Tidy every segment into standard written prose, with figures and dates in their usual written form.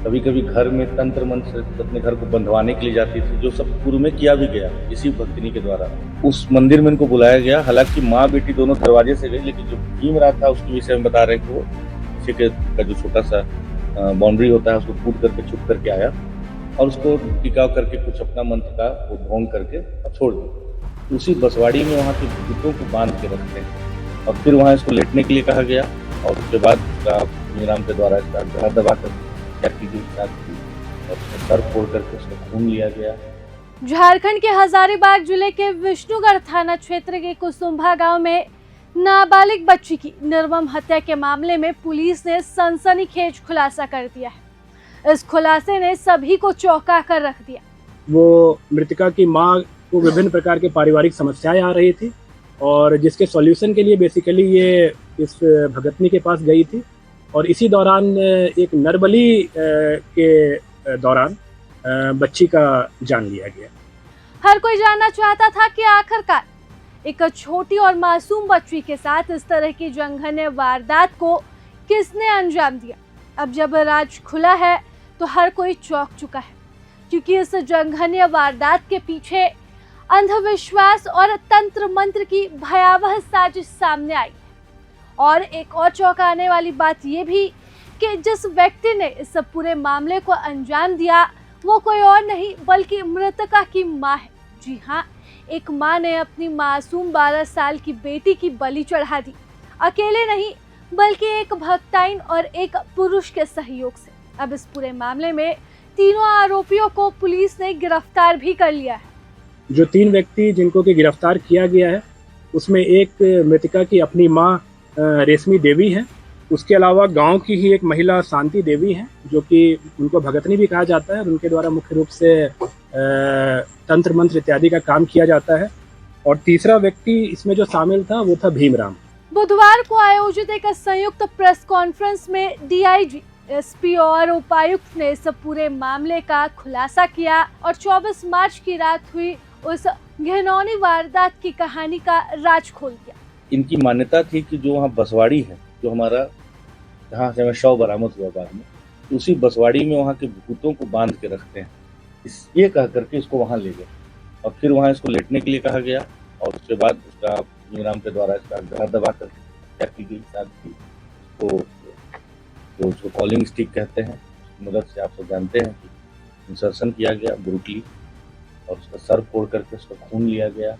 कभी कभी घर में तंत्र मंत्र से अपने घर को बंधवाने के लिए जाती थी, जो सब पूर्व में किया भी गया इसी भक्तिनी के द्वारा। उस मंदिर में इनको बुलाया गया, हालांकि माँ बेटी दोनों दरवाजे से गई, लेकिन जो भीमराव था उसके विषय में बता रहे कि वो किसी के का जो छोटा सा बाउंड्री होता है उसको कूद करके छुप करके आया और उसको टिकाव करके कुछ अपना मंत्र का वो भोंग करके छोड़ दिया। उसी बसवाड़ी में वहाँ के भूतों को बांध के रखते हैं और फिर वहाँ इसको लेटने के लिए कहा गया और उसके बाद भीमराव के द्वारा इसका गला दबा कर और सर फोड़ करके उसका खून लिया गया। झारखंड के हजारीबाग जिले के विष्णुगढ़ थाना क्षेत्र के कुसुम्भा गांव में नाबालिग बच्ची की निर्मम हत्या के मामले में पुलिस ने सनसनीखेज खुलासा कर दिया है। इस खुलासे ने सभी को चौंका कर रख दिया। वो मृतका की मां को विभिन्न प्रकार के पारिवारिक समस्याएं आ रही थी और जिसके सॉल्यूशन के लिए बेसिकली ये इस भगतनी के पास गई थी और इसी दौरान एक नरबली के दौरान बच्ची का जान लिया गया। हर कोई जानना चाहता था कि आखिरकार एक छोटी और मासूम बच्ची के साथ इस तरह की जघन्य वारदात को किसने अंजाम दिया। अब जब राज खुला है तो हर कोई चौंक चुका है, क्योंकि इस जघन्य वारदात के पीछे अंधविश्वास और तंत्र मंत्र की भयावह साजिश सामने आई। और एक और चौंकाने वाली बात यह भी कि जिस व्यक्ति ने इस पूरे मामले को अंजाम दिया वो कोई और नहीं बल्कि मृतका की मां है। जी हाँ, एक मां ने अपनी मासूम 12 साल की बेटी की बलि चढ़ा दी, अकेले नहीं बल्कि एक भक्ताइन और एक पुरुष के सहयोग से। अब इस पूरे मामले में तीनों आरोपियों को पुलिस ने गिरफ्तार भी कर लिया है। जो 3 व्यक्ति जिनको की गिरफ्तार किया गया है उसमें एक मृतका की अपनी मां रेशमी देवी है, उसके अलावा गांव की ही एक महिला शांति देवी है जो कि उनको भगतनी भी कहा जाता है और उनके द्वारा मुख्य रूप से तंत्र मंत्र इत्यादि का काम किया जाता है। और तीसरा व्यक्ति इसमें जो शामिल था वो था भीमराव। बुधवार को आयोजित एक संयुक्त प्रेस कॉन्फ्रेंस में डीआईजी, एसपी और उपायुक्त ने इस पूरे मामले का खुलासा किया और 24 मार्च की रात हुई उस घिनौनी वारदात की कहानी का राज खोल दिया। इनकी मान्यता थी कि जो वहाँ बसवाड़ी है, जो हमारा जहाँ से हमें शव बरामद हुआ बाद में, उसी बसवाड़ी में वहाँ के भूतों को बांध के रखते हैं। ये कह करके इसको वहाँ ले गए और फिर वहाँ इसको लेटने के लिए कहा गया और उसके बाद उसका भीमराव के द्वारा इसका गला दबा कर हत्या की गई। साथ ही तो उसको कॉलिंग स्टिक कहते हैं, मदद से आप सब जानते हैं कि इंसर्शन किया गया ब्रूटली और उसका सर फोड़ करके उसका खून लिया गया।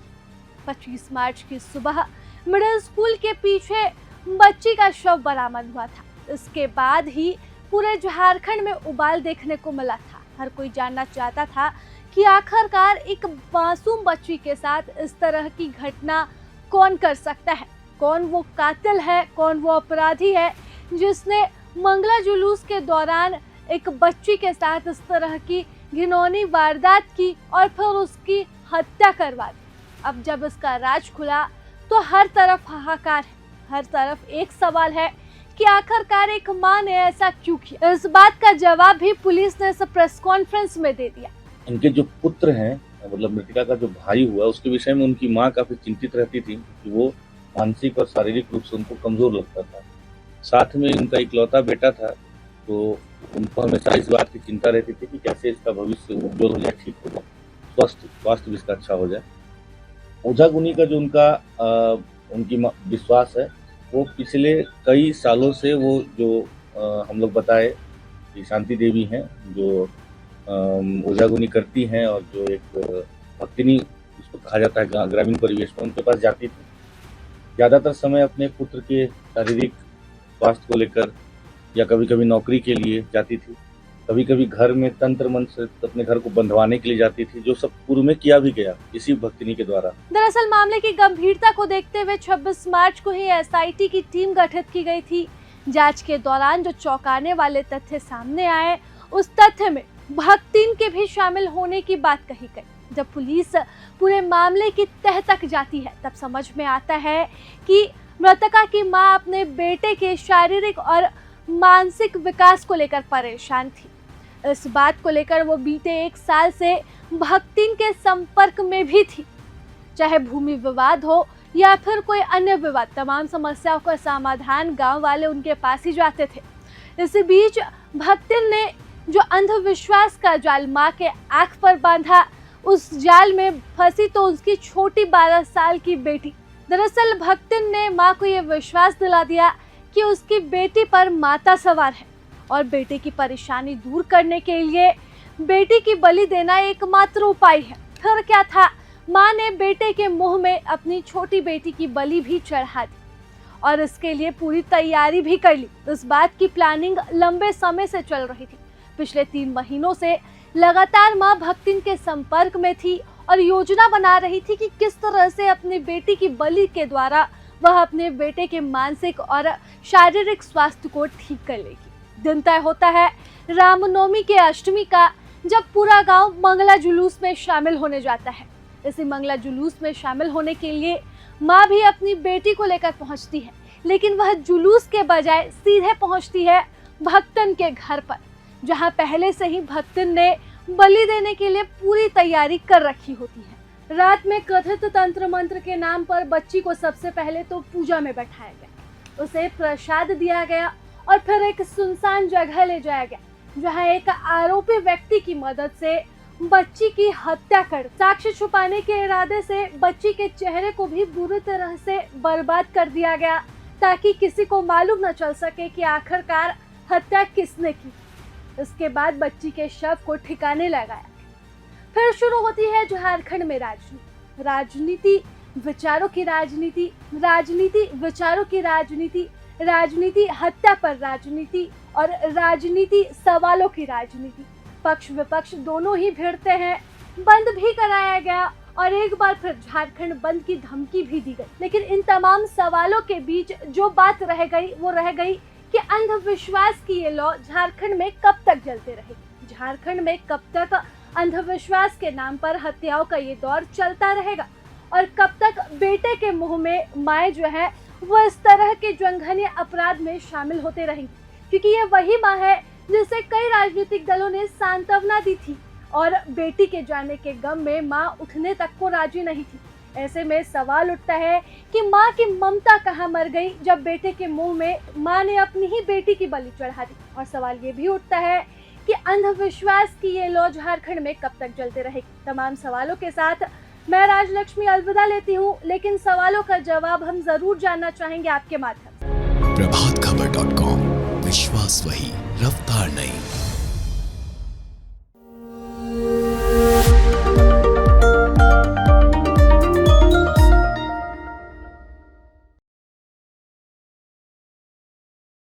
25 मार्च की सुबह मिडिल स्कूल के पीछे बच्ची का शव बरामद हुआ था। इसके बाद ही पूरे झारखंड में उबाल देखने को मिला था। हर कोई जानना चाहता था कि आखिरकार एक मासूम बच्ची के साथ इस तरह की घटना कौन कर सकता है, कौन वो कातिल है, कौन वो अपराधी है जिसने मंगला जुलूस के दौरान एक बच्ची के साथ इस तरह की घिनौनी वारदात की और फिर उसकी हत्या करवा दी। अब जब इसका राज खुला तो हर तरफ हाहाकार है, हर तरफ एक सवाल है कि आखिरकार एक मां ने ऐसा क्यों किया। इस बात का जवाब भी पुलिस ने इस प्रेस कॉन्फ्रेंस में दे दिया। इनके जो पुत्र हैं, मतलब मृतका का जो भाई हुआ, उसके विषय में उनकी मां काफी चिंतित रहती थी कि वो मानसिक और शारीरिक रूप से उनको कमजोर लगता था। साथ में उनका इकलौता बेटा था, तो उनको हमेशा इस बात की चिंता रहती थी कि कैसे इसका भविष्य उज्जवल हो जाए, ठीक हो जाए, स्वास्थ्य भी इसका अच्छा हो जाए। ओझा गुनी का जो उनकी विश्वास है, वो पिछले कई सालों से वो जो हम लोग बताए कि शांति देवी हैं, जो ओझा गुनी करती हैं और जो एक भक्तिनी उसको कहा जाता है ग्रामीण परिवेश में, उनके पास जाती थी। ज़्यादातर समय अपने पुत्र के शारीरिक स्वास्थ्य को लेकर या कभी कभी नौकरी के लिए जाती थी, कभी कभी घर में तंत्र मंत्र से अपने घर को बंधवाने के लिए जाती थी, जो सब पूर्व में किया भी गया इसी भक्तिनी के द्वारा। दरअसल मामले की गंभीरता को देखते हुए 26 मार्च को ही एसआईटी की टीम गठित की गई थी। जांच के दौरान जो चौंकाने वाले तथ्य सामने आए, उस तथ्य में भक्तिन के भी शामिल होने की बात कही गई। जब पुलिस पूरे मामले की तह तक जाती है तब समझ में आता है कि मृतका की मां अपने बेटे के शारीरिक और मानसिक विकास को लेकर परेशान थी। इस बात को लेकर वो बीते 1 साल से भक्तिन के संपर्क में भी थी। चाहे भूमि विवाद हो या फिर कोई अन्य विवाद, तमाम समस्याओं का समाधान गांव वाले उनके पास ही जाते थे। इसी बीच भक्तिन ने जो अंधविश्वास का जाल माँ के आंख पर बांधा, उस जाल में फंसी तो उसकी छोटी 12 साल की बेटी। दरअसल भक्तिन ने माँ को ये विश्वास दिला दिया कि उसकी बेटी पर माता सवार है और बेटे की परेशानी दूर करने के लिए बेटी की बलि देना एकमात्र उपाय है। फिर क्या था, माँ ने बेटे के मुंह में अपनी छोटी बेटी की बलि भी चढ़ा दी और इसके लिए पूरी तैयारी भी कर ली। इस बात की प्लानिंग लंबे समय से चल रही थी। पिछले 3 महीनों से लगातार माँ भक्तिन के संपर्क में थी और योजना बना रही थी कि किस तरह से अपनी बेटी की बलि के द्वारा वह अपने बेटे के मानसिक और शारीरिक स्वास्थ्य को ठीक कर लेगी। दिन तय होता है रामनवमी के अष्टमी का, जब पूरा गांव मंगला जुलूस में शामिल होने जाता है। इसी मंगला जुलूस में शामिल होने के लिए माँ भी अपनी बेटी को लेकर पहुंचती है, लेकिन वह जुलूस के बजाय सीधे पहुंचती है भक्तन के घर पर, जहां पहले से ही भक्तन ने बलि देने के लिए पूरी तैयारी कर रखी होती है। रात में कथित तंत्र मंत्र के नाम पर बच्ची को सबसे पहले तो पूजा में बैठाया गया, उसे प्रसाद दिया गया और फिर एक सुनसान जगह ले जाया गया, जहां एक आरोपी व्यक्ति की मदद से बच्ची की हत्या कर साक्ष्य छुपाने के इरादे से बच्ची के चेहरे को भी बुरी तरह से बर्बाद कर दिया गया, ताकि किसी को मालूम न चल सके कि आखिरकार हत्या किसने की। इसके बाद बच्ची के शव को ठिकाने लगाया। फिर शुरू होती है झारखंड में राजनीति। राजनीति विचारों की राजनीति, राजनीति विचारों की राजनीति, राजनीति हत्या पर राजनीति और राजनीति सवालों की राजनीति। पक्ष विपक्ष दोनों ही भिड़ते हैं। बंद भी कराया गया और एक बार फिर झारखंड बंद की धमकी भी दी गई। लेकिन इन तमाम सवालों के बीच जो बात रह गई वो रह गई कि अंधविश्वास की ये लौ झारखंड में कब तक जलते रहेगी। झारखंड में कब तक अंधविश्वास के नाम पर हत्याओं का ये दौर चलता रहेगा और कब तक बेटे के मुंह में माएँ जो है वो इस तरह के जघन्य अपराध में शामिल होते रहेंगी, क्योंकि ये वही माँ है जिसे कई राजनीतिक दलों ने सांत्वना दी थी और बेटी के जाने के गम में माँ उठने तक को राजी नहीं थी। ऐसे में सवाल उठता है कि माँ की ममता कहाँ मर गई, जब बेटे के मुंह में माँ ने अपनी ही बेटी की बलि चढ़ा दी। और सवाल ये भी उठता है कि अंधविश्वास की ये लौ झारखंड में कब तक जलते रहेगी। तमाम सवालों के साथ मैं राजलक्ष्मी अलविदा लेती हूँ, लेकिन सवालों का जवाब हम जरूर जानना चाहेंगे आपके माध्यम से। प्रभातखबर.com, विश्वास वही, रफ्तार नहीं।